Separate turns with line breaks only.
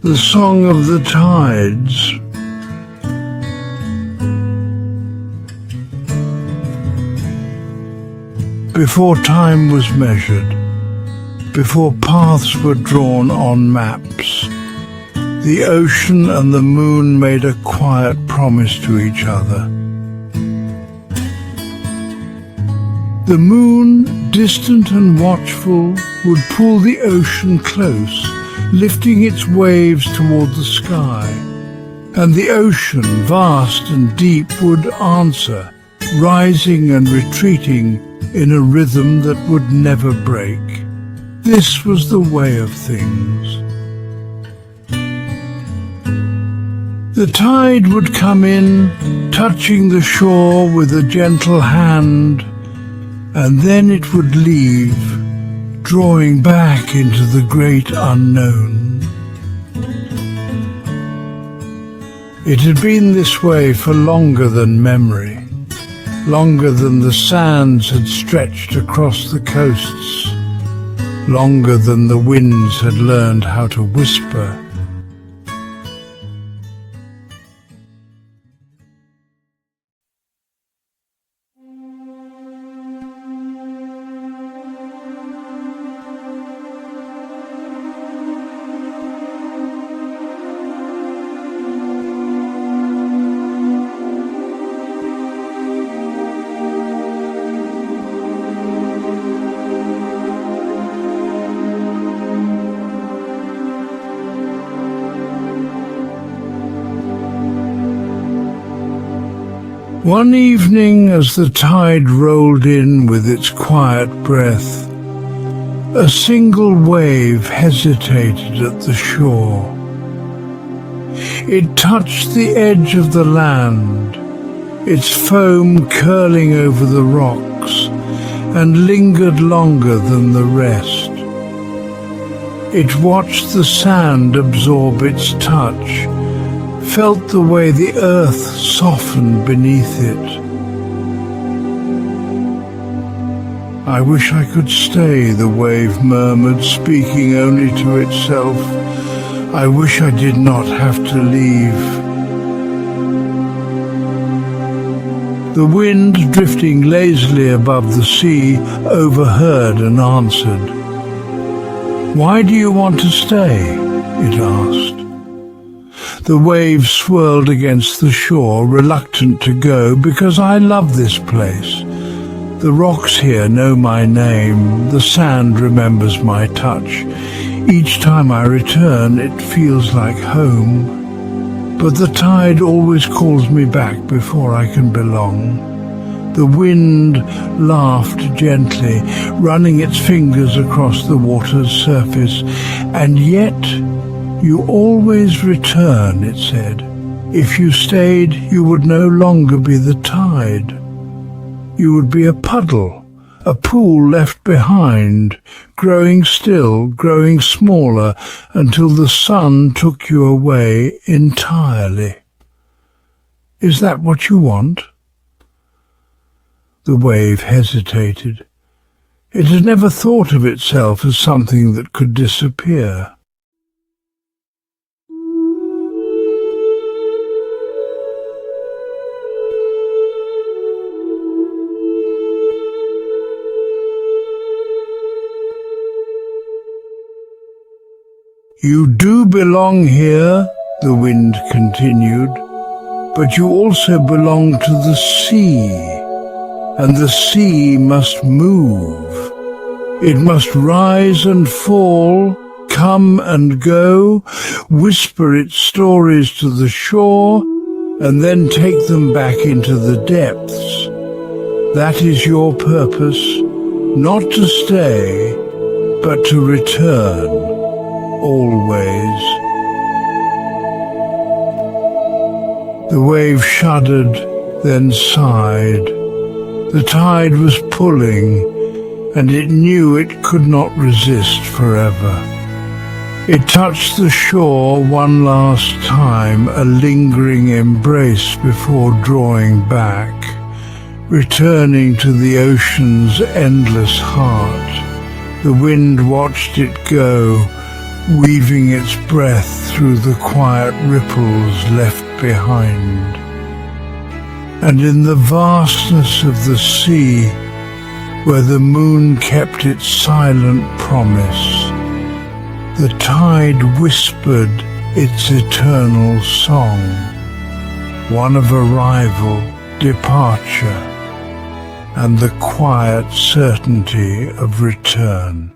the song of the tides. Before time was measured, before paths were drawn on maps, the ocean and the moon made a quiet promise to each other. The moon, distant and watchful, would pull the ocean close, lifting its waves toward the sky. And the ocean, vast and deep, would answer, rising and retreating in a rhythm that would never break. This was the way of things. The tide would come in, touching the shore with a gentle hand, and then it would leave, drawing back into the great unknown. It had been this way for longer than memory, longer than the sands had stretched across the coasts, longer than the winds had learned how to whisper. One evening, as the tide rolled in with its quiet breath, a single wave hesitated at the shore. It touched the edge of the land, its foam curling over the rocks, and lingered longer than the rest. It watched the sand absorb its touch, felt the way the earth softened beneath it. "I wish I could stay," the wave murmured, speaking only to itself. "I wish I did not have to leave." The wind, drifting lazily above the sea, overheard and answered. "Why do you want to stay?" it asked. The waves swirled against the shore, reluctant to go, "Because I love this place. The rocks here know my name, the sand remembers my touch. Each time I return, it feels like home. But the tide always calls me back before I can belong." The wind laughed gently, running its fingers across the water's surface. "And yet you always return," it said. "If you stayed, you would no longer be the tide. You would be a puddle, a pool left behind, growing still, growing smaller, until the sun took you away entirely. Is that what you want?" The wave hesitated. It had never thought of itself as something that could disappear. "You do belong here," the wind continued, "but you also belong to the sea, and the sea must move. It must rise and fall, come and go, whisper its stories to the shore, and then take them back into the depths. That is your purpose, not to stay, but to return. Always." The wave shuddered, then sighed. The tide was pulling, and it knew it could not resist forever. It touched the shore one last time, a lingering embrace before drawing back, returning to the ocean's endless heart. The wind watched it go, weaving its breath through the quiet ripples left behind. And in the vastness of the sea, where the moon kept its silent promise, the tide whispered its eternal song, one of arrival, departure, and the quiet certainty of return.